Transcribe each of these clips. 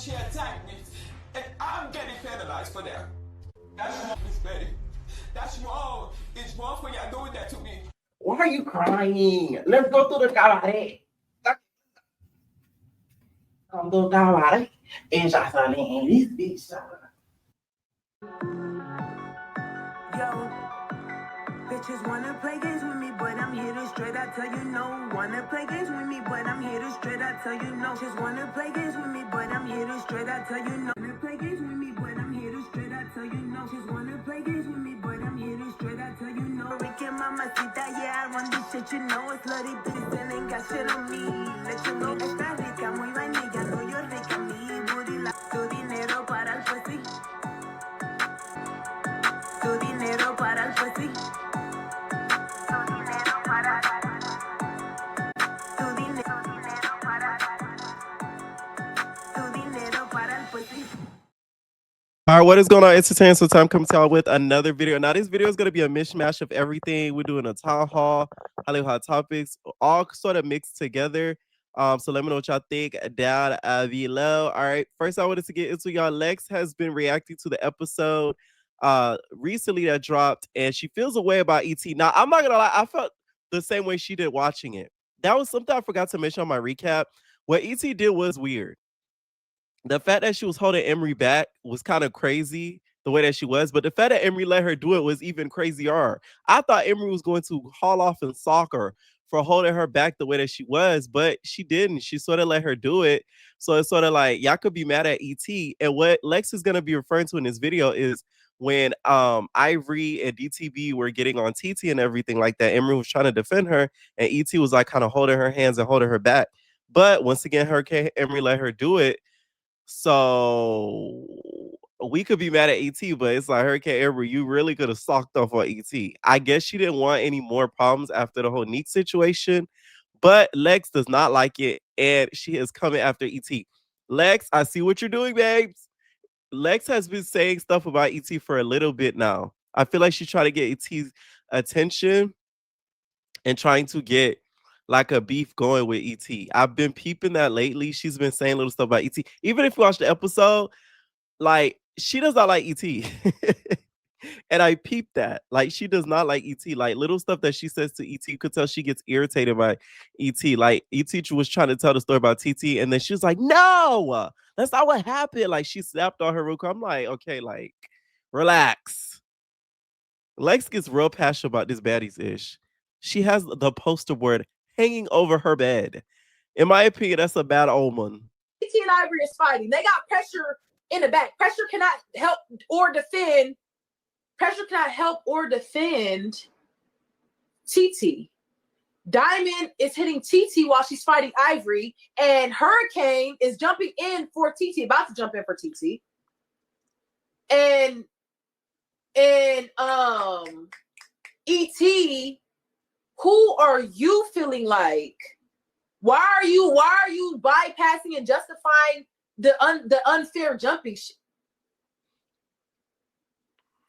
she attacked me, and I'm getting penalized for that. That's wrong, Miss Betty. That's wrong. It's wrong for y'all doing that to me. Why are you crying? Let's go to the cabaret. Come to the cabaret. And I saw in this bitch. Yo, bitches wanna play games with me, but I'm here to straight I tell you no. Wanna play games with me, but I'm here to straight I tell you no. Just wanna play games with me, but I'm here to straight I tell you no. Wanna play games with me, but I'm here to straight I tell you no. Just wanna play games with me, but I'm here to straight I tell you no. Ricky Mamacita, yeah, I run this shit, you know it's slutty bitches and ain't got shit on me. Let you know esta rica, muy vainilla, no yo rica, mi booty la. Tu dinero para el pussy. Tu dinero para el pussy. Tu dinero para tu dinero para tu dinero para el pussy. All right, what is going on? Entertainment So Time coming to y'all with another video. Now, this video is going to be a mishmash of everything. We're doing a town hall, Hollywood hot topics, all sort of mixed together. So let me know what y'all think down below. All right, first I wanted to get into y'all. Lex has been reacting to the episode recently that dropped, and she feels a way about ET. Now, I'm not gonna lie, I felt the same way she did watching it. That was something I forgot to mention on my recap. What ET did was weird. The fact that she was holding Emery back was kind of crazy, the way that she was. But the fact that Emery let her do it was even crazier. I thought Emery was going to haul off and sock her for holding her back the way that she was, but she didn't. She sort of let her do it. So it's sort of like, y'all could be mad at ET. And what Lex is going to be referring to in this video is when Ivory and DTB were getting on TT and everything like that, Emery was trying to defend her, and ET was like kind of holding her hands and holding her back. But once again, Emery let her do it. So we could be mad at ET, but it's like Hurricane Amber, you really could have socked off on ET. I guess she didn't want any more problems after the whole Neek situation, but Lex does not like it, and she is coming after ET. Lex, I see what you're doing, babes. Lex has been saying stuff about ET for a little bit now. I feel like she's trying to get ET's attention and trying to get like a beef going with ET. I've been peeping that lately. She's been saying little stuff about ET. Even if you watch the episode, like she does not like ET. And I peeped that. Like she does not like ET. Like little stuff that she says to ET, you could tell she gets irritated by ET. Like ET was trying to tell the story about TT, and then she was like, no, that's not what happened. Like she snapped on her real quick. I'm like, okay, like relax. Lex gets real passionate about this baddies ish. She has the poster board hanging over her bed. In my opinion, that's a bad omen. TT and Ivory is fighting. They got pressure in the back. Pressure cannot help or defend. Pressure cannot help or defend TT. Diamond is hitting TT while she's fighting Ivory, and Hurricane is jumping in for TT, about to jump in for TT. And ET, who are you feeling like? Why are you bypassing and justifying the unfair jumping shit?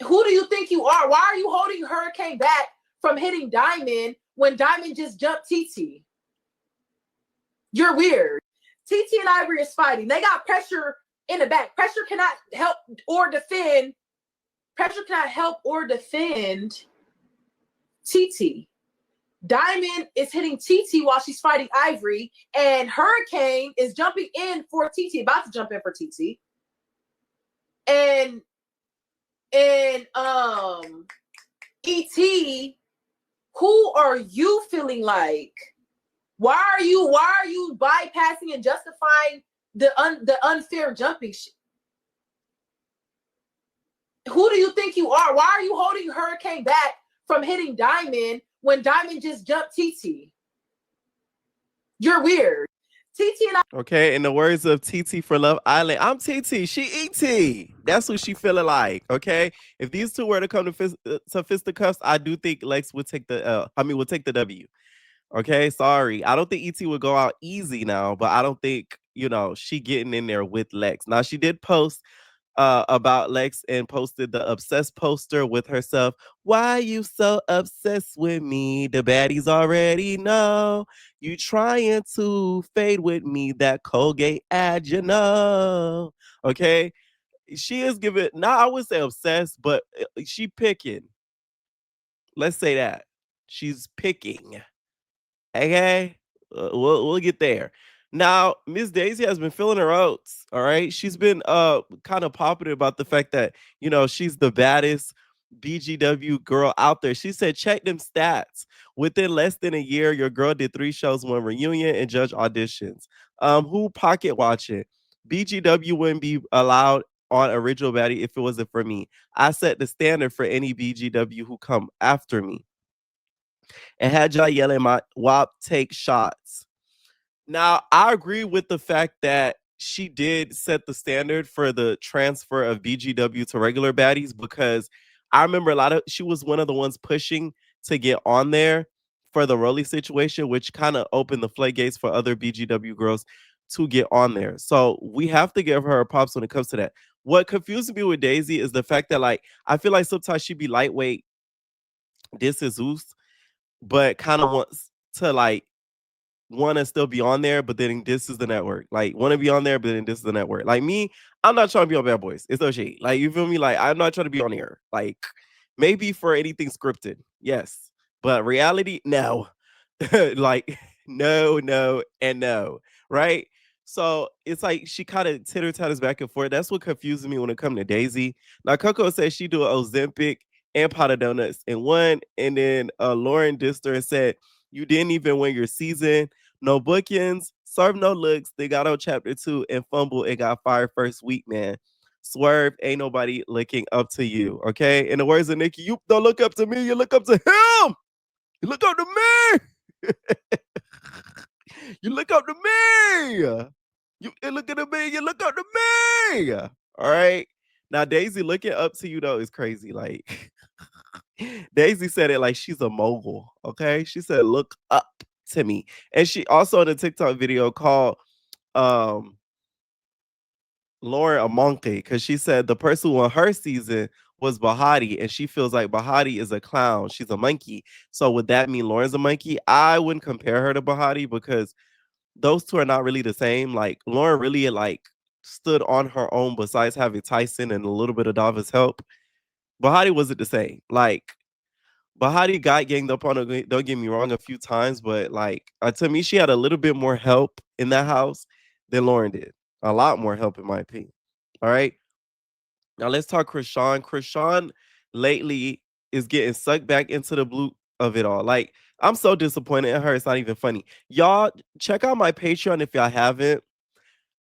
Who do you think you are? Why are you holding Hurricane back from hitting Diamond when Diamond just jumped TT? You're weird. TT and Ivory is fighting. They got pressure in the back. Pressure cannot help or defend. Pressure cannot help or defend TT. Diamond is hitting TT while she's fighting Ivory, and Hurricane is jumping in for TT, about to jump in for TT. And ET, who are you feeling like? Why are you bypassing and justifying the unfair jumping shit? Who do you think you are? Why are you holding Hurricane back from hitting Diamond when Diamond just jumped TT? You're weird. TT and I. Okay, in the words of TT for Love Island, I'm TT, she ET. That's what she feeling like. Okay, if these two were to come to fisticuffs, I do think Lex would take the would take the W. Okay, sorry, I don't think ET would go out easy now, but I don't think she getting in there with Lex. Now she did post about Lex and posted the obsessed poster with herself. Why you so obsessed with me? The baddies already know you trying to fade with me. That Colgate ad, you know. Okay, she is giving. Now I would say obsessed, but she picking. Let's say that she's picking. Okay, we'll get there. Now, Miss Daisy has been filling her oats. All right, she's been kind of popular about the fact that she's the baddest BGW girl out there. She said, check them stats. Within less than a year, your girl did 3 shows, 1 reunion, and judge auditions. Who pocket watching? BGW wouldn't be allowed on original baddie if it wasn't for me. I set the standard for any BGW who come after me and had y'all yelling my WAP take shots. Now, I agree with the fact that she did set the standard for the transfer of BGW to regular baddies, because I remember she was one of the ones pushing to get on there for the Rolly situation, which kind of opened the floodgates for other BGW girls to get on there. So we have to give her props when it comes to that. What confuses me with Daisy is the fact that I feel like sometimes she be lightweight, this is Zeus, but kind of wants to want to still be on there, but then this is the network. Like, want to be on there, but then this is the network. Like me, I'm not trying to be on Bad Boys. It's no shade. Like, you feel me? Like, I'm not trying to be on here. Like, maybe for anything scripted, yes, but reality, no. Like, no, and no, right? So it's like she kind of titter tatters back and forth. That's what confuses me when it comes to Daisy. Now, Coco says she do an Ozempic and pot of donuts in one, and then Lauren dissed her and said, you didn't even win your season. No bookings, serve no looks. They got on chapter 2 and fumble and got fired first week, man. Swerve, ain't nobody looking up to you. Okay. In the words of Nikki, you don't look up to me, you look up to him. You look up to me. You look up to me. You look at me, you look up to me. All right. Now, Daisy looking up to you though is crazy. Like, Daisy said it like she's a mogul. Okay. She said, look up to me. And she also in a TikTok video called Lauren a monkey, because she said the person who won her season was Bahati, and she feels like Bahati is a clown. She's a monkey. So would that mean Lauren's a monkey? I wouldn't compare her to Bahati, because those two are not really the same. Like, Lauren really stood on her own besides having Tyson and a little bit of Dava's help. Bahati wasn't the same. Like, Bahati got ganged up on her, don't get me wrong, a few times, but to me, she had a little bit more help in that house than Lauren did. A lot more help, in my opinion. All right. Now let's talk Chrisean. Chrisean lately is getting sucked back into the blue of it all. Like, I'm so disappointed in her. It's not even funny. Y'all, check out my Patreon if y'all haven't.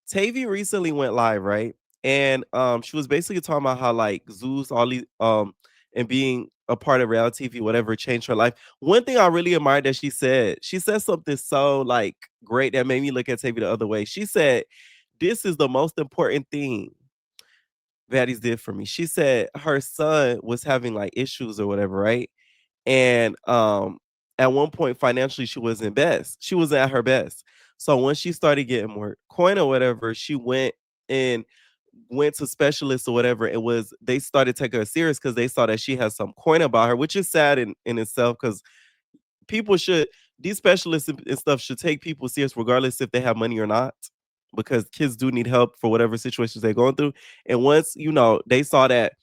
Tavy recently went live, right? And she was basically talking about how Zeus, all these and being a part of reality TV, whatever, changed her life. One thing I really admired that she said something so great that made me look at Tavy the other way. She said, this is the most important thing Baddies did for me. She said her son was having issues or whatever, right? And at one point financially she wasn't best. She was at her best. So when she started getting more coin or whatever, she went to specialists or whatever. They started taking her serious because they saw that she has some coin about her, which is sad in itself, because these specialists and stuff should take people serious regardless if they have money or not, because kids do need help for whatever situations they're going through. And once they saw that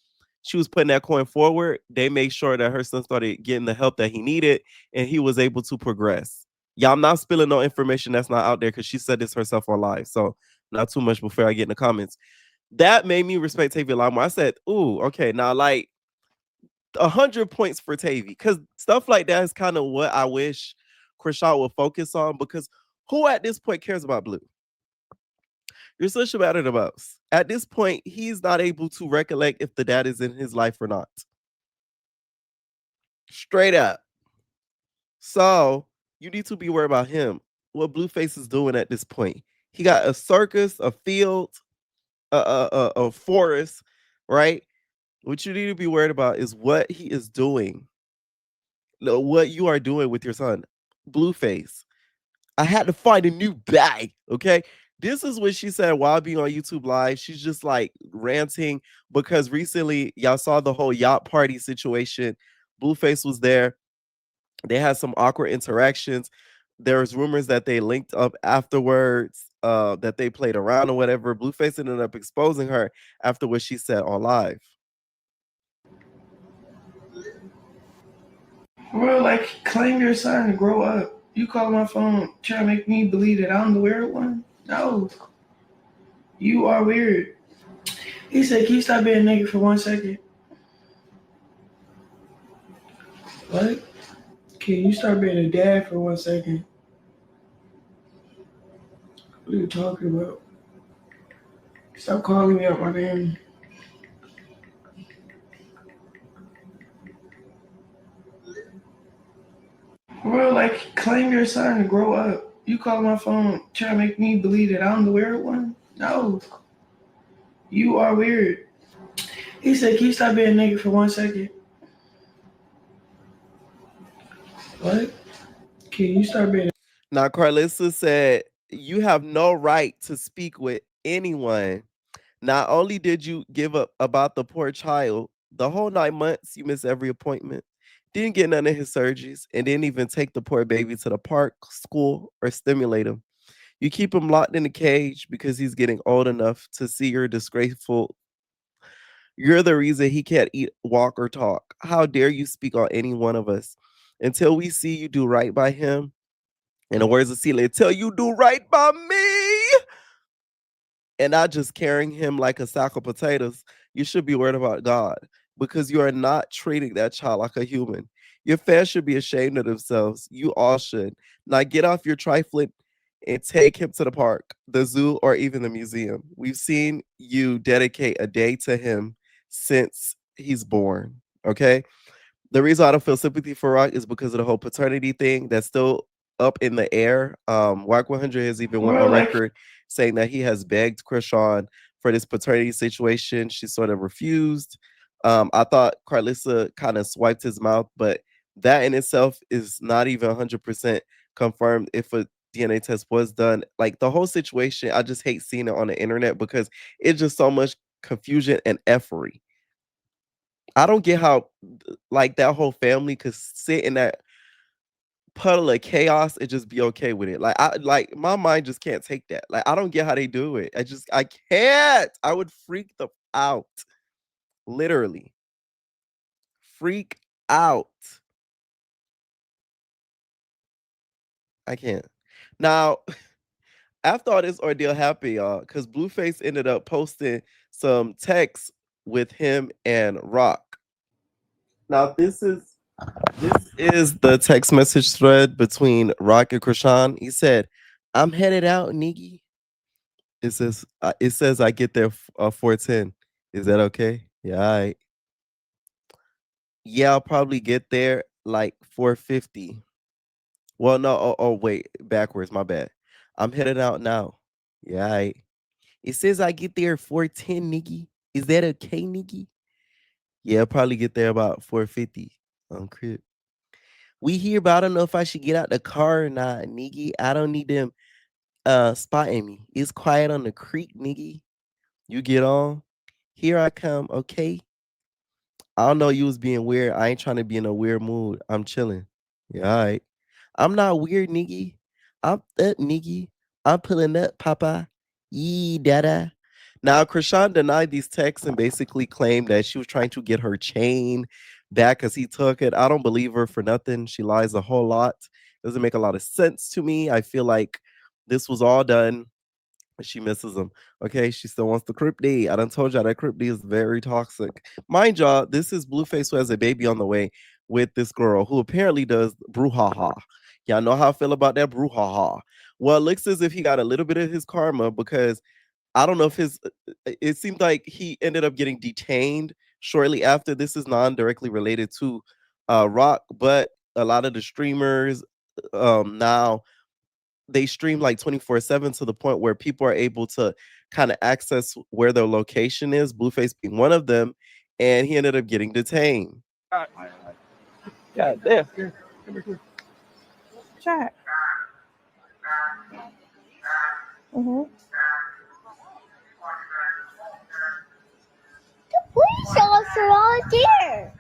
she was putting that coin forward, they made sure that her son started getting the help that he needed, and he was able to progress. Yeah, I'm not spilling no information that's not out there, because she said this herself on live. So not too much before I get in the comments. That made me respect Tavy a lot more. I said, ooh, okay, now 100 points for Tavy, because stuff like that is kind of what I wish Chrisean would focus on, because who at this point cares about Blue? Your son should matter the most. At this point, he's not able to recollect if the dad is in his life or not. Straight up. So you need to be worried about him. What Blueface is doing at this point. He got a circus, a field, a forest, right? What you need to be worried about is what he is doing. What you are doing with your son. Blueface. I had to find a new bag, okay? This is what she said while being on YouTube Live. She's just like ranting because recently y'all saw the whole yacht party situation. Blueface was there. They had some awkward interactions. There's rumors that they linked up afterwards, that they played around or whatever. Blueface ended up exposing her after what she said on live. Bro, like, claim your son and grow up. You call my phone, try to make me believe that I'm the weird one? No. You are weird. He said, can you stop being a nigga for 1 second? What? Can you start being a dad for 1 second? What are you talking about? Stop calling me out my name. Bro, like, claim your son and grow up. You call my phone, try to make me believe that I'm the weird one? No. You are weird. He said, can you stop being a nigga for 1 second? What? Can you start being Now, Carlissa said, you have no right to speak with anyone. Not only did you give up about the poor child, the whole 9 months you missed every appointment, didn't get none of his surgeries, and didn't even take the poor baby to the park, school, or stimulate him. You keep him locked in a cage because he's getting old enough to see your disgraceful. You're the reason he can't eat, walk, or talk. How dare you speak on any one of us? Until we see you do right by him, in the words of Celia, until you do right by me, and not just carrying him like a sack of potatoes, you should be worried about God because you are not treating that child like a human. Your fans should be ashamed of themselves. You all should. Now get off your trifling and take him to the park, the zoo, or even the museum. We've seen you dedicate a day to him since he's born. Okay. The reason I don't feel sympathy for Rock is because of the whole paternity thing that's still up in the air. Wack 100 has even went on record saying that he has begged Chrisean for this paternity situation. She sort of refused. I thought Carlissa kind of swiped his mouth, but that in itself is not even 100% confirmed if a DNA test was done. Like the whole situation, I just hate seeing it on the internet because it's just so much confusion and effery. I don't get how like that whole family could sit in that puddle of chaos and just be okay with it. Like my mind just can't take that. Like I don't get how they do it. I can't. I would freak the out. Literally. Freak out. I can't. Now, after all this ordeal happened, y'all, because Blueface ended up posting some texts with him and Rock. Now, this is the text message thread between Rock and Chrisean. He said, "I'm headed out, Niggy." It says I get there 4:10. Is that okay? Yeah, all right. Yeah, I'll probably get there like 4:50. Well, no, wait, backwards, my bad. I'm headed out now. Yeah, all right. It says I get there 4:10, Niggy. Is that okay, Niggy? Yeah, I'll probably get there about 4:50 on crib. We here, but I don't know if I should get out the car or not, nigga. I don't need them spotting me. It's quiet on the creek, nigga. You get on. Here I come, okay? I don't know you was being weird. I ain't trying to be in a weird mood. I'm chilling. Yeah, all right. I'm not weird, nigga. I'm up, nigga. I'm pulling up, Papa. Yee, dada. Now, Chrisean denied these texts and basically claimed that she was trying to get her chain back because he took it. I don't believe her for nothing. She lies a whole lot. Doesn't make a lot of sense to me. I feel like this was all done. She misses him. Okay, she still wants the Crip D. I done told y'all that Crip D is very toxic. Mind y'all, this is Blueface who has a baby on the way with this girl who apparently does brouhaha. Y'all know how I feel about that brouhaha. Well, it looks as if he got a little bit of his karma because I don't know if it seemed like he ended up getting detained shortly after. This is non-directly related to Rock, but a lot of the streamers now they stream like 24/7 to the point where people are able to kind of access where their location is, Blueface being one of them, and he ended up getting detained. God damn. Chat. officer right there.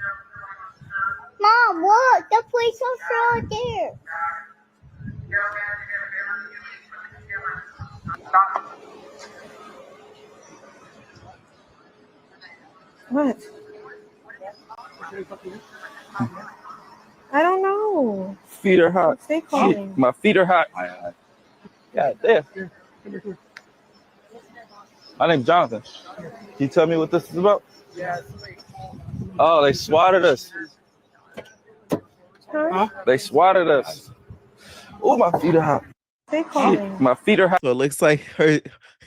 Mom, look, the police officer right there. What? I don't know. Feet are hot. Stay Shit, calling. my feet are hot. God damn. My name's Jonathan. Can you tell me what this is about? Oh, they swatted us. Huh? They swatted us. Oh, my feet are hot. Stay calling. My feet are hot. So it looks like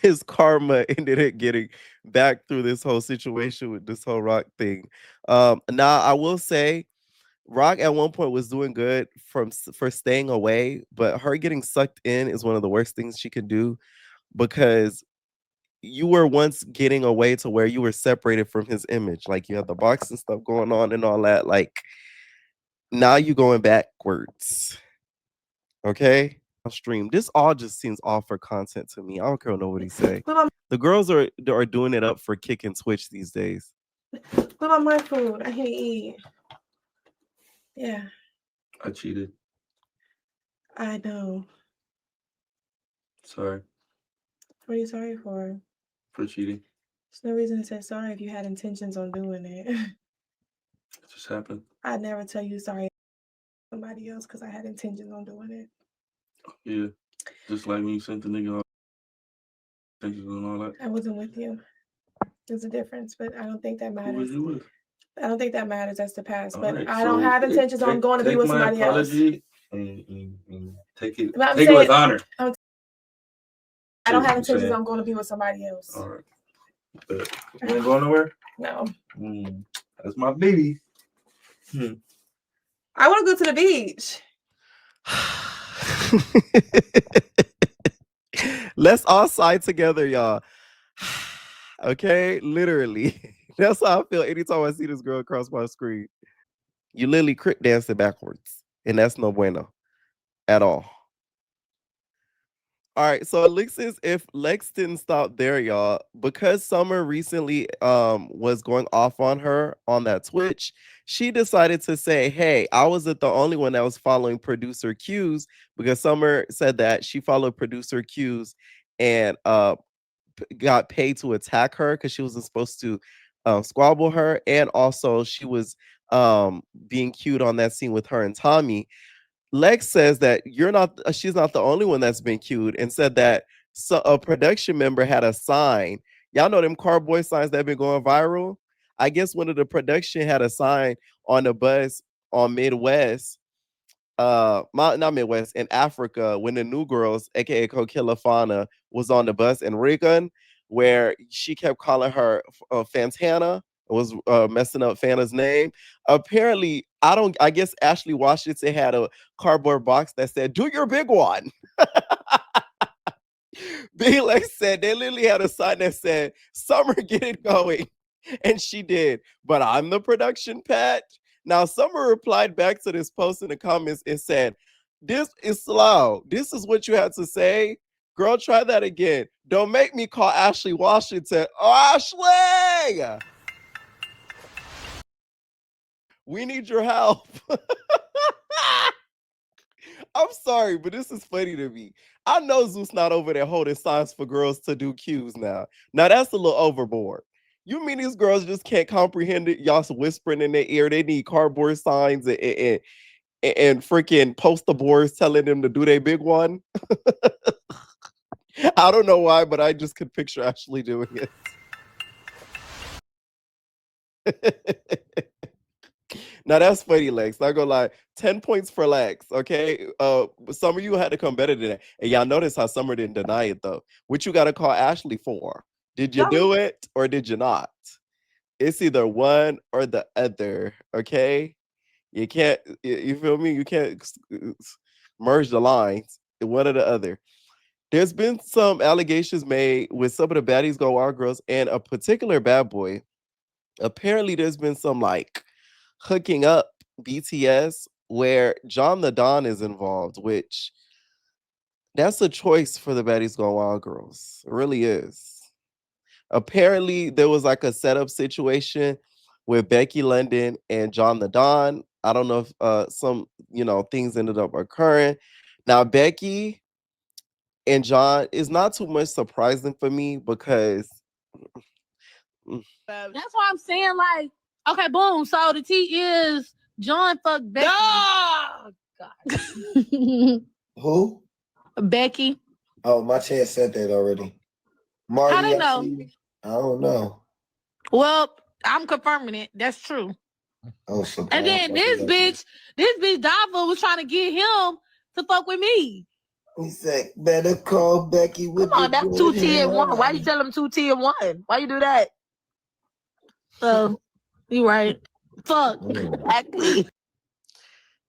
his karma ended up getting back through this whole situation with this whole Rock thing. Now I will say, Rock at one point was doing good for staying away, but her getting sucked in is one of the worst things she could do, because you were once getting away to where you were separated from his image. Like, you had the boxing stuff going on and all that. Like, now you going backwards. Okay? Stream. This all just seems all for content to me. I don't care what nobody say. The girls are doing it up for kick and switch these days. What about my food? I can't eat. Yeah, I cheated. I know. Sorry What are you sorry for? for cheating. There's no reason to say sorry if you had intentions on doing it. It just happened. I'd never tell you sorry to somebody else because I had intentions on doing it. Yeah. Just like when you sent the nigga all pictures and all that. I wasn't with you. There's a difference, but I don't think that Who was matters. you with? I don't think that matters. That's the past. All But right, I don't so have intentions on going to be with somebody else. Take my apology and take it But I'm take it with saying- honor. I don't have I'm intentions saying. on going to be with somebody else. All right. But you ain't going nowhere? No. That's my baby. I want to go to the beach. Let's all side together, y'all. Okay, literally. That's how I feel anytime I see this girl across my screen. You literally crit dancing backwards, and that's no bueno at all. All right, so it looks as if Lex didn't stop there, y'all, because Summer recently was going off on her on that Twitch. She decided to say, "Hey, I wasn't the only one that was following producer Q's," because Summer said that she followed producer Q's and got paid to attack her because she wasn't supposed to squabble her, and also she was being cued on that scene with her and Tommy. Lex says that she's not the only one that's been cued, and said that a production member had a sign. Y'all know them cardboard signs that have been going viral? I guess one of the production had a sign on the bus on Midwest, not Midwest, in Africa, when the New Girls, aka Kokilla Fana, was on the bus in Reagan, where she kept calling her Fantana, was messing up Fana's name. Apparently, I guess Ashley Washington had a cardboard box that said, "Do your big one." Big Lex said they literally had a sign that said, "Summer, get it going." And she did. But I'm the production, Pat. Now, Summer replied back to this post in the comments and said, "This is slow. This is what you had to say. Girl, try that again. Don't make me call Ashley Washington. Oh, Ashley! We need your help." I'm sorry, but this is funny to me. I know Zeus not over there holding signs for girls to do cues now. Now, that's a little overboard. You mean these girls just can't comprehend it? Y'all whispering in their ear. They need cardboard signs and freaking poster boards telling them to do their big one. I don't know why, but I just could picture Ashley doing it. Now that's funny, Lex. Not gonna lie. 10 points for Lex. Okay. Summer, you had to come better than that. And y'all notice how Summer didn't deny it though. What you gotta call Ashley for? Did you do it or did you not? It's either one or the other. Okay. You can't, you feel me? You can't merge the lines. One or the other. There's been some allegations made with some of the baddies go wild girls and a particular bad boy. Apparently, there's been some like hooking up BTS where John the Don is involved, which that's a choice for the baddies go wild girls. It really is. Apparently, there was like a setup situation with Becky London and John the Don. I don't know if some things ended up occurring. Now Becky and John is not too much surprising for me because That's why I'm saying, like, okay, boom. So the T is John fucked Becky. Oh, God. Who? Becky. Oh, my chat said that already. Marty, How they I know? see you. I don't know. Well, I'm confirming it. That's true. Oh, so And then this bitch Dava was trying to get him to fuck with me. He said, better call Becky with Come on, the that's good 2T and 1. hair. Why you tell him 2T and 1? Why you do that? So, you right. Fuck. Exactly.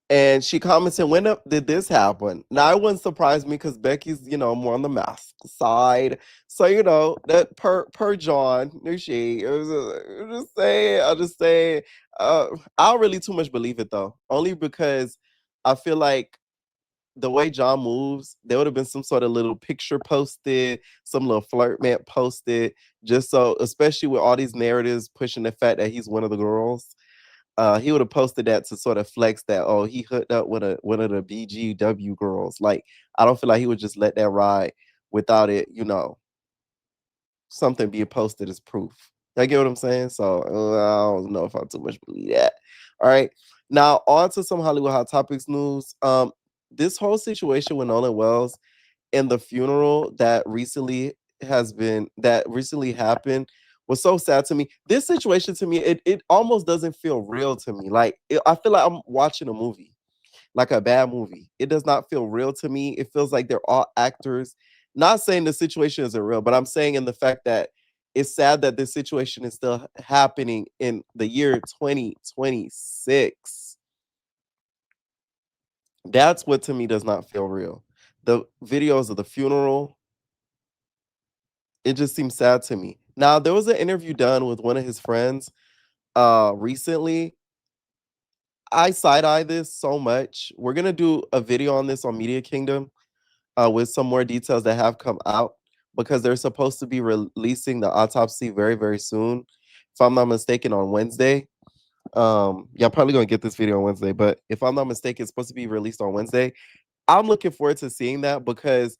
and she commented, when did this happen? Now it wouldn't surprise me because Becky's, more on the mask side. So, that per John, no shade. I'll just say, I don't really too much believe it though. Only because I feel like the way John moves, there would have been some sort of little picture posted, some little flirt man posted, just so, especially with all these narratives pushing the fact that he's one of the girls. He would have posted that to sort of flex that, oh, he hooked up with one of the BGW girls. Like, I don't feel like he would just let that ride without it, something being posted as proof. You get what I'm saying? So I don't know if I too much believe that. All right. Now on to some Hollywood Hot Topics news. This whole situation with Nolan Wells and the funeral that recently happened was so sad to me. This situation to me, it almost doesn't feel real to me. Like I feel like I'm watching a movie, like a bad movie. It does not feel real to me. It feels like they're all actors. Not saying the situation isn't real, but I'm saying in the fact that it's sad that this situation is still happening in the year 2026. That's what to me does not feel real. The videos of the funeral, it just seems sad to me. Now, there was an interview done with one of his friends recently. I side-eye this so much. We're going to do a video on this on Media Kingdom with some more details that have come out because they're supposed to be releasing the autopsy very, very soon. If I'm not mistaken, on Wednesday. Y'all probably going to get this video on Wednesday, but if I'm not mistaken, it's supposed to be released on Wednesday. I'm looking forward to seeing that because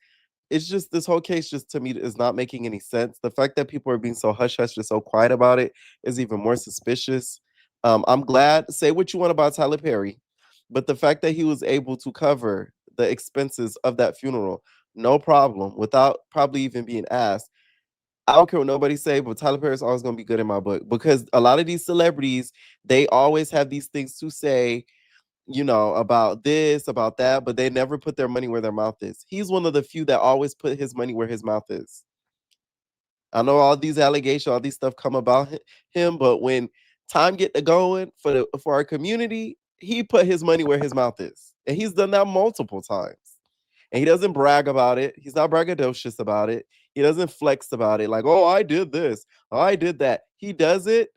it's just this whole case just to me is not making any sense. The fact that people are being so hush hush and so quiet about it is even more suspicious. I'm glad, say what you want about Tyler Perry, but the fact that he was able to cover the expenses of that funeral, no problem, without probably even being asked. I don't care what nobody say, but Tyler Perry is always going to be good in my book because a lot of these celebrities, they always have these things to say, about this, about that, but they never put their money where their mouth is. He's one of the few that always put his money where his mouth is. I know all these allegations, all these stuff come about him, but when time get to going for our community, he put his money where his mouth is. And he's done that multiple times. And he doesn't brag about it. He's not braggadocious about it. He doesn't flex about it like, oh, I did this. Oh, I did that. He does it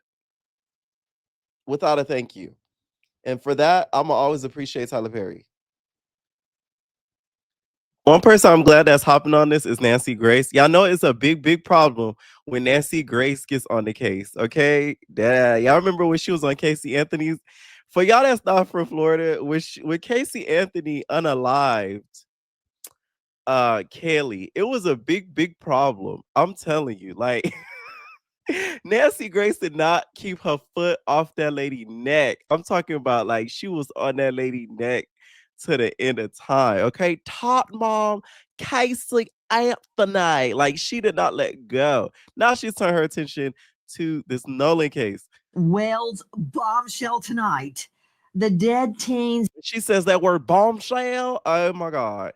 without a thank you. And for that, I'm going to always appreciate Tyler Perry. One person I'm glad that's hopping on this is Nancy Grace. Y'all know it's a big, big problem when Nancy Grace gets on the case, okay? Y'all remember when she was on Casey Anthony's? For y'all that's not from Florida, with Casey Anthony unalived Kaylee, it was a big, big problem. I'm telling you, like... Nancy Grace did not keep her foot off that lady neck. I'm talking about like she was on that lady neck to the end of time. Okay. Top mom, Casey Anthony. Like she did not let go. Now she's turned her attention to this Nolan case. Wales bombshell tonight. The dead teens. She says that word bombshell. Oh my God.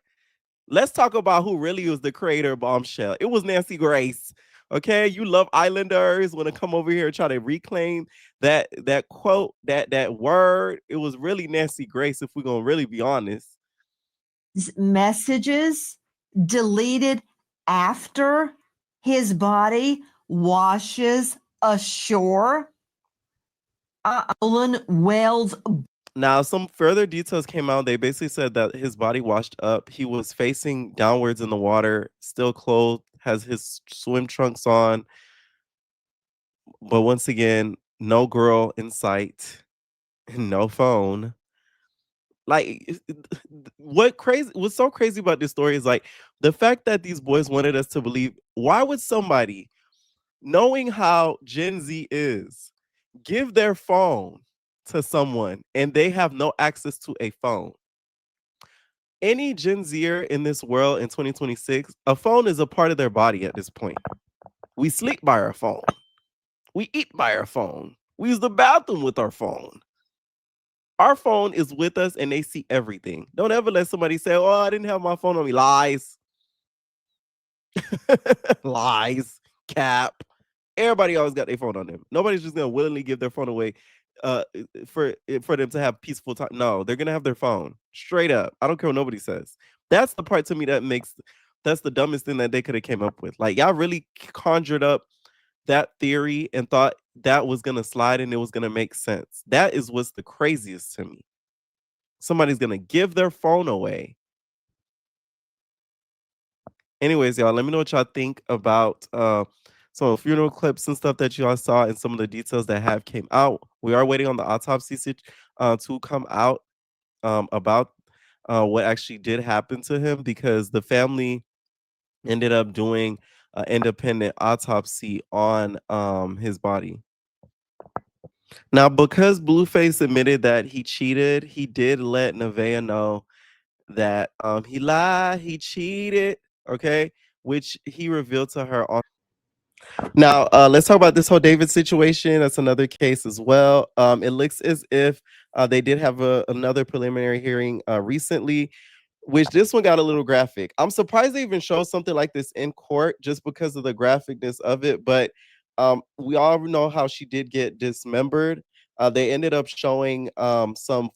Let's talk about who really was the creator of Bombshell. It was Nancy Grace. Okay, you love Islanders want to come over here and try to reclaim that quote, that word. It was really Nancy Grace, if we're gonna really be honest. Messages deleted after his body washes ashore. Nolan Wells. Now, some further details came out. They basically said that his body washed up. He was facing downwards in the water, still clothed, has his swim trunks on. But once again, no girl in sight, no phone. Like, what's so crazy about this story is like the fact that these boys wanted us to believe. Why would somebody, knowing how Gen Z is, give their phone to someone and they have no access to a phone? Any Gen Zer in this world in 2026, a phone is a part of their body at this point. We sleep by our phone. We eat by our phone. We use the bathroom with our phone. Our phone is with us and they see everything. Don't ever let somebody say, oh, I didn't have my phone on me. Lies. Lies. Cap. Everybody always got their phone on them. Nobody's just gonna willingly give their phone away for them to have peaceful time. No, they're gonna have their phone. Straight up. I don't care what nobody says. That's the part to me that's the dumbest thing that they could have came up with. Like, y'all really conjured up that theory and thought that was gonna slide and it was gonna make sense. That is what's the craziest to me. Somebody's gonna give their phone away. Anyways, y'all, let me know what y'all think about some of the funeral clips and stuff that y'all saw and some of the details that have came out. We are waiting on the autopsy to come out about what actually did happen to him, because the family ended up doing an independent autopsy on his body. Now, because Blueface admitted that he cheated, he did let Nevaeh know that he lied, he cheated, okay, which he revealed to her on. Now, let's talk about this whole David situation. That's another case as well. It looks as if they did have another preliminary hearing recently, which this one got a little graphic. I'm surprised they even showed something like this in court just because of the graphicness of it. But we all know how she did get dismembered. They ended up showing some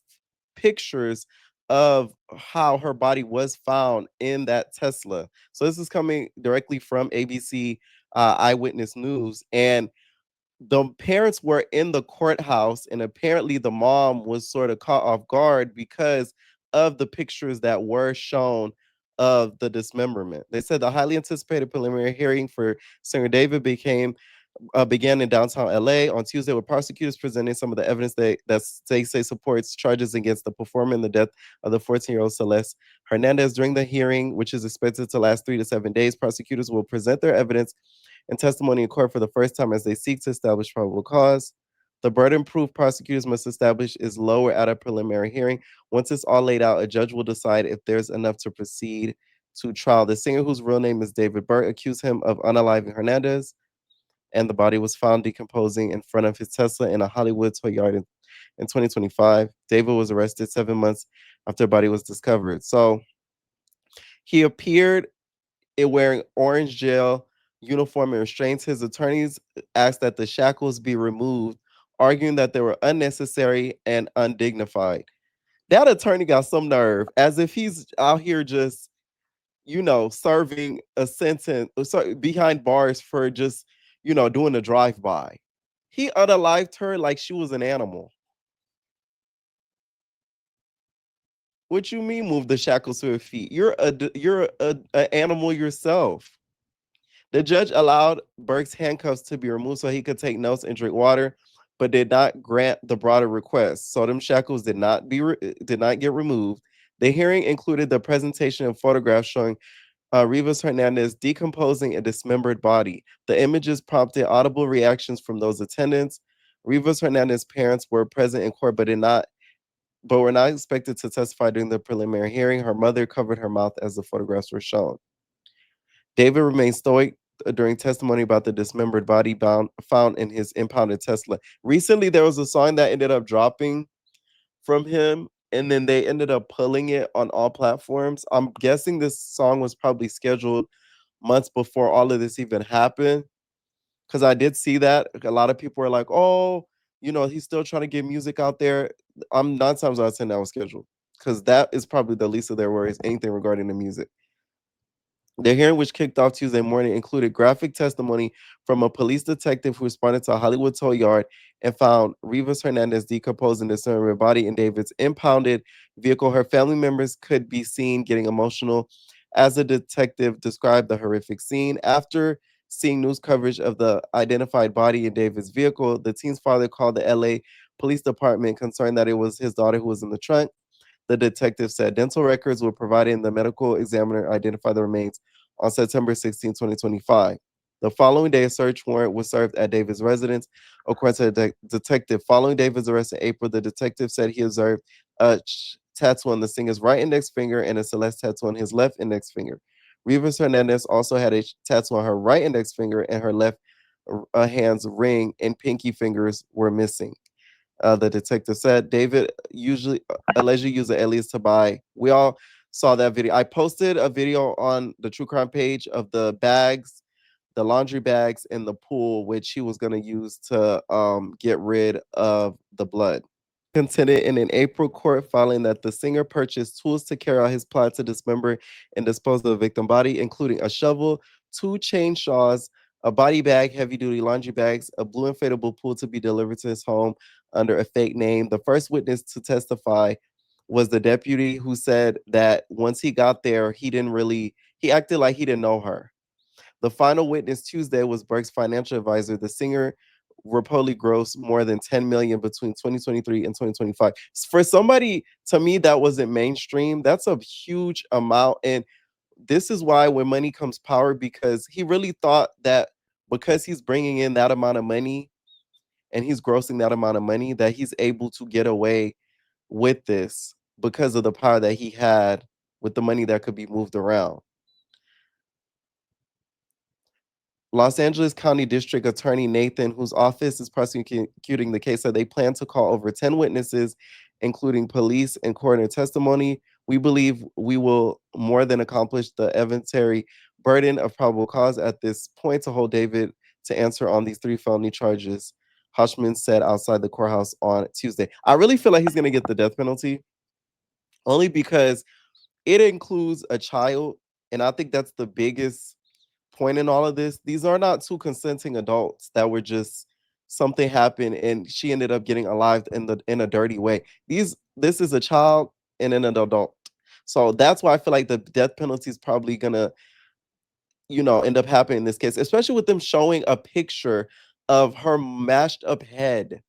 pictures of how her body was found in that Tesla. So this is coming directly from ABC Eyewitness News. And the parents were in the courthouse, and apparently the mom was sort of caught off guard because of the pictures that were shown of the dismemberment. They said the highly anticipated preliminary hearing for singer David began in downtown LA on Tuesday, with prosecutors presenting some of the evidence that they say supports charges against the performer in the death of the 14-year-old Celeste Hernandez. During the hearing, which is expected to last 3 to 7 days, prosecutors will present their evidence and testimony in court for the first time as they seek to establish probable cause. The burden proof prosecutors must establish is lower at a preliminary hearing. Once it's all laid out, a judge will decide if there's enough to proceed to trial. The singer, whose real name is David Burt, accused him of unaliving Hernandez, and the body was found decomposing in front of his Tesla in a Hollywood toy yard in 2025. David was arrested 7 months after the body was discovered. So he appeared wearing orange jail uniform and restraints. His attorneys asked that the shackles be removed, arguing that they were unnecessary and undignified. That attorney got some nerve, as if he's out here just, serving a sentence behind bars for just, doing a drive-by. He unalived her like she was an animal. What you mean move the shackles to her feet? You're a animal yourself. The judge allowed Burke's handcuffs to be removed so he could take notes and drink water, but did not grant the broader request. So them shackles did not get removed. The hearing included the presentation of photographs showing Rivas Hernandez decomposing a dismembered body. The images prompted audible reactions from those attendants. Rivas Hernandez's parents were present in court, but were not expected to testify during the preliminary hearing. Her mother covered her mouth as the photographs were shown. David remained stoic during testimony about the dismembered body found in his impounded Tesla. Recently, there was a song that ended up dropping from him, and then they ended up pulling it on all platforms. I'm guessing this song was probably scheduled months before all of this even happened, because I did see that. A lot of people were like, oh, he's still trying to get music out there. I'm 9 times out of 10 that was scheduled, because that is probably the least of their worries, anything regarding the music. The hearing, which kicked off Tuesday morning, included graphic testimony from a police detective who responded to a Hollywood tow yard and found Rivas Hernandez decomposed in the dismembered body in David's impounded vehicle. Her family members could be seen getting emotional as the detective described the horrific scene. After seeing news coverage of the identified body in David's vehicle. The teen's father called the LA Police Department concerned that it was his daughter who was in the trunk. The detective said dental records were provided and the medical examiner identified the remains on September 16, 2025. The following day, a search warrant was served at David's residence. According to the detective, following David's arrest in April, the detective said he observed a tattoo on the singer's right index finger and a Celeste tattoo on his left index finger. Rivas Hernandez also had a tattoo on her right index finger, and her left hand's ring and pinky fingers were missing. The detective said David usually allegedly used an alias to buy. We all saw that video. I posted a video on the True Crime page of the bags, the laundry bags in the pool, which he was going to use to get rid of the blood. Contended in an April court filing that the singer purchased tools to carry out his plan to dismember and dispose of the victim body, including a shovel, 2 chainsaws, a body bag, heavy-duty laundry bags, a blue inflatable pool to be delivered to his home under a fake name. The first witness to testify was the deputy, who said that once he got there, he acted like he didn't know her. The final witness Tuesday was Burke's financial advisor. The singer reportedly grossed more than $10 million between 2023 and 2025. For somebody, to me, that wasn't mainstream. That's a huge amount. And this is why when money comes power, because he really thought that because he's bringing in that amount of money and he's grossing that amount of money, that he's able to get away with this because of the power that he had with the money that could be moved around. Los Angeles County District Attorney Nathan, whose office is prosecuting the case, said they plan to call over 10 witnesses, including police and coroner testimony. We believe we will more than accomplish the evidentiary burden of probable cause at this point to hold David to answer on these 3 felony charges, Hoshman said outside the courthouse on Tuesday. I really feel like he's going to get the death penalty, only because it includes a child, and I think that's the biggest point in all of this. These are not 2 consenting adults that were just something happened and she ended up getting alive in a dirty way. This is a child and an adult. So that's why I feel like the death penalty is probably gonna, end up happening in this case, especially with them showing a picture of her mashed up head.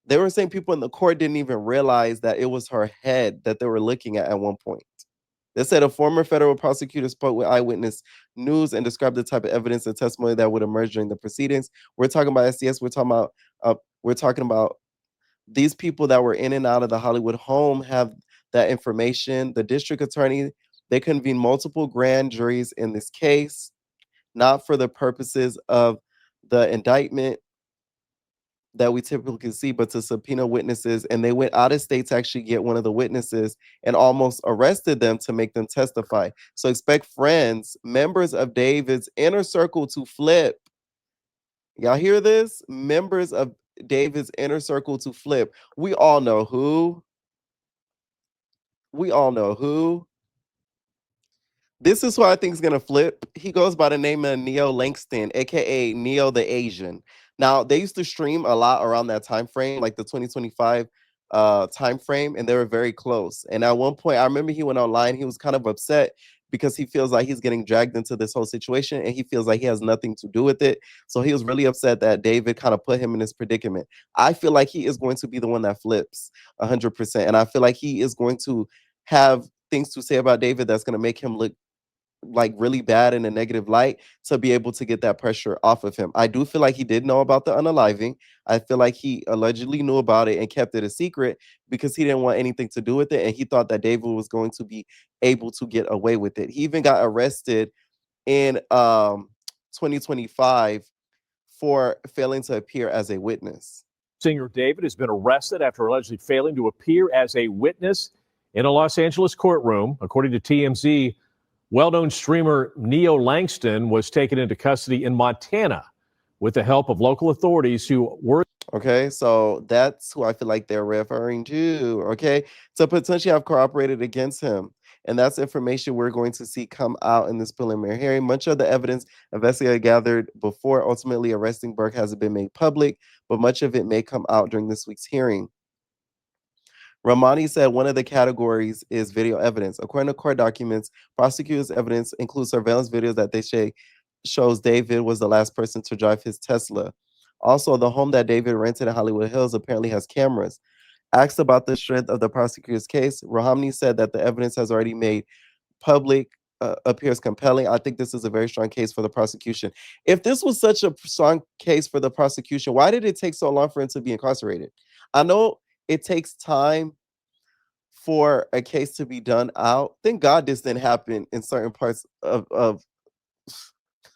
They were saying people in the court didn't even realize that it was her head that they were looking at one point. They said a former federal prosecutor spoke with Eyewitness News and described the type of evidence and testimony that would emerge during the proceedings. We're talking about SDS. We're talking about these people that were in and out of the Hollywood home have that information. The district attorney, they convened multiple grand juries in this case, not for the purposes of the indictment that we typically see, but to subpoena witnesses. And they went out of state to actually get one of the witnesses and almost arrested them to make them testify. So expect friends, members of David's inner circle to flip. Y'all hear this? Members of David's inner circle to flip. We all know who. We all know who. This is who I think is going to flip. He goes by the name of Neo Langston, aka Neo the Asian. Now, they used to stream a lot around that time frame, like the 2025 time frame, and they were very close. And at one point, I remember he went online. He was kind of upset because he feels like he's getting dragged into this whole situation, and he feels like he has nothing to do with it. So he was really upset that David kind of put him in this predicament. I feel like he is going to be the one that flips 100%, and I feel like he is going to have things to say about David that's going to make him look like really bad in a negative light to be able to get that pressure off of him. I do feel like he did know about the unaliving. I feel like he allegedly knew about it and kept it a secret because he didn't want anything to do with it. And he thought that David was going to be able to get away with it. He even got arrested in 2025 for failing to appear as a witness. Singer David has been arrested after allegedly failing to appear as a witness in a Los Angeles courtroom. According to TMZ, well-known streamer Neo Langston was taken into custody in Montana with the help of local authorities who were... Okay, so that's who I feel like they're referring to, okay, to potentially have cooperated against him. And that's information we're going to see come out in this preliminary hearing. Much of the evidence investigators gathered before ultimately arresting Burke hasn't been made public, but much of it may come out during this week's hearing. Ramani said one of the categories is video evidence. According to court documents, prosecutors' evidence includes surveillance videos that they say shows David was the last person to drive his Tesla. Also, the home that David rented in Hollywood Hills apparently has cameras. Asked about the strength of the prosecutor's case, Rahamni said that the evidence has already made public appears compelling. I think this is a very strong case for the prosecution. If this was such a strong case for the prosecution, why did it take so long for him to be incarcerated? I know it takes time for a case to be done out. Thank God this didn't happen in certain parts of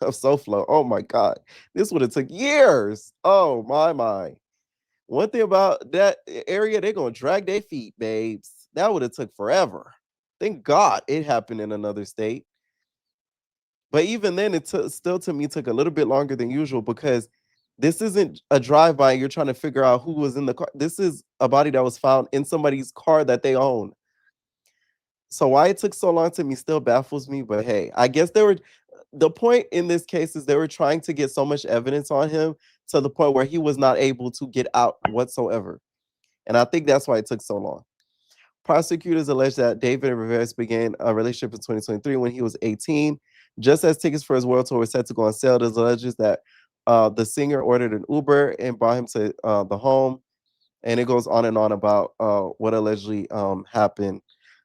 SoFlo. Oh my God. This would have took years. Oh my. One thing about that area, they're gonna drag their feet, babes. That would have took forever. Thank God it happened in another state. But even then, it still to me took a little bit longer than usual because this isn't a drive-by. You're trying to figure out who was in the car. This is a body that was found in somebody's car that they own. So why it took so long to me still baffles me. But hey, I guess the point in this case is they were trying to get so much evidence on him to the point where he was not able to get out whatsoever. And I think that's why it took so long. Prosecutors allege that David Rivera began a relationship in 2023 when he was 18. Just as tickets for his world tour were set to go on sale, there's alleges that the singer ordered an Uber and brought him to the home. And it goes on and on about what allegedly happened.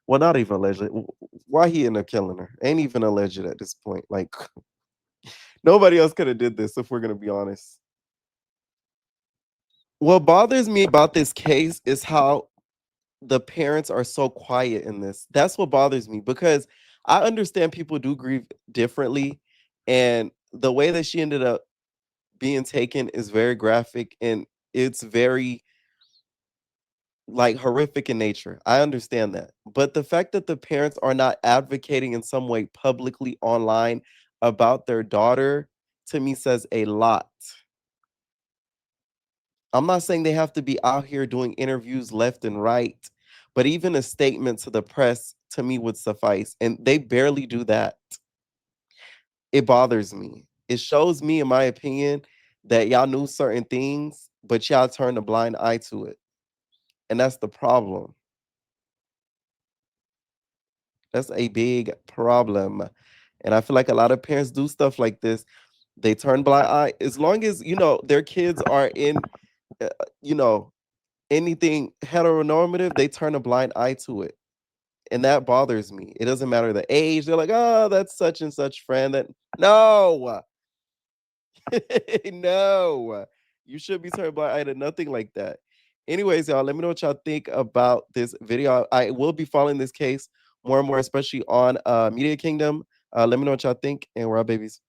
Well, not even allegedly. Why he ended up killing her? Ain't even alleged at this point. Like, nobody else could have did this if we're going to be honest. What bothers me about this case is how the parents are so quiet in this. That's what bothers me because I understand people do grieve differently. And the way that she ended up being taken is very graphic and it's very like horrific in nature. I understand that. But the fact that the parents are not advocating in some way publicly online about their daughter to me says a lot. I'm not saying they have to be out here doing interviews left and right, but even a statement to the press to me would suffice. And they barely do that. It bothers me. It shows me, in my opinion, that y'all knew certain things, but y'all turned a blind eye to it. And that's the problem. That's a big problem. And I feel like a lot of parents do stuff like this. They turn blind eye. As long as, their kids are in, anything heteronormative, they turn a blind eye to it. And that bothers me. It doesn't matter the age. They're like, oh, that's such and such friend. No. No. You should be turned blind eye to nothing like that. Anyways, y'all, let me know what y'all think about this video. I will be following this case more and more, especially on Media Kingdom. Let me know what y'all think, and we're out, babies.